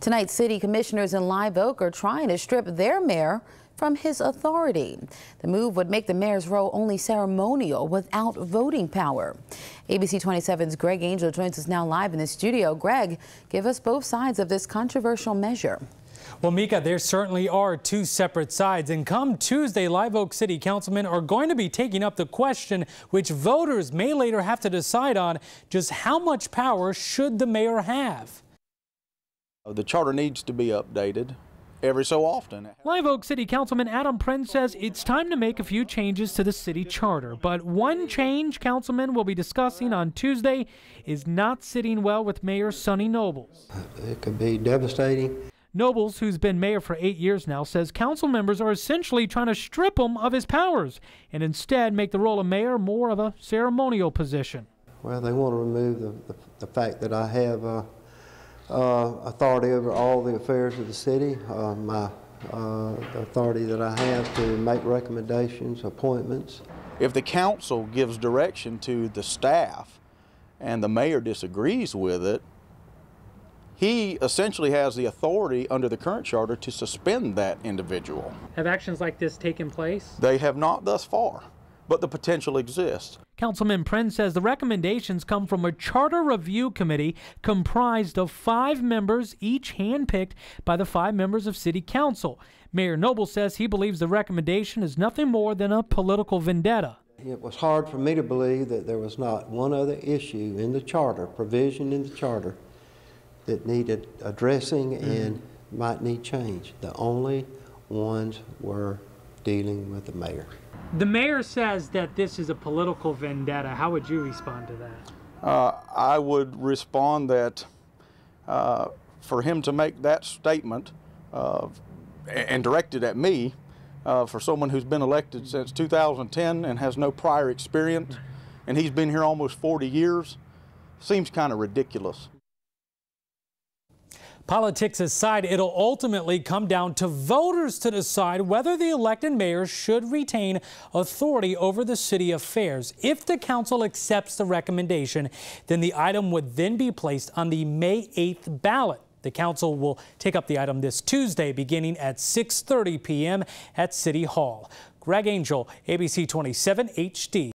Tonight, city commissioners in Live Oak are trying to strip their mayor from his authority. The move would make the mayor's role only ceremonial without voting power. ABC 27's Greg Angel joins us now live in the studio. Greg, give us both sides of this controversial measure. Well, Mika, there certainly are two separate sides, and come Tuesday, Live Oak City councilmen are going to be taking up the question which voters may later have to decide on: just how much power should the mayor have? The charter needs to be updated every so often. Live Oak City Councilman Adam Prince says it's time to make a few changes to the city charter, but one change councilmen will be discussing on Tuesday is not sitting well with Mayor Sonny Nobles. It could be devastating. Nobles, who's been mayor for 8 years now, says council members are essentially trying to strip him of his powers and instead make the role of mayor more of a ceremonial position. Well, they want to remove the fact that I have authority over all the affairs of the city, the authority that I have to make recommendations, appointments. If the council gives direction to the staff and the mayor disagrees with it, he essentially has the authority under the current charter to suspend that individual. Have actions like this taken place? They have not thus far, but the potential exists. Councilman Prince says the recommendations come from a charter review committee comprised of 5 members, each handpicked by the 5 members of City Council. Mayor Noble says he believes the recommendation is nothing more than a political vendetta. It was hard for me to believe that there was not one other issue in the charter, provision in the charter, that needed addressing and might need change. The only ones were dealing with the mayor. The mayor says that this is a political vendetta. How would you respond to that? I would respond that for him to make that statement and directed at me, for someone who's been elected since 2010 and has no prior experience, and he's been here almost 40 years, seems kind of ridiculous. Politics aside, it'll ultimately come down to voters to decide whether the elected mayor should retain authority over the city affairs. If the council accepts the recommendation, then the item would then be placed on the May 8th ballot. The council will take up the item this Tuesday, beginning at 6:30 p.m. at City Hall. Greg Angel, ABC 27 HD.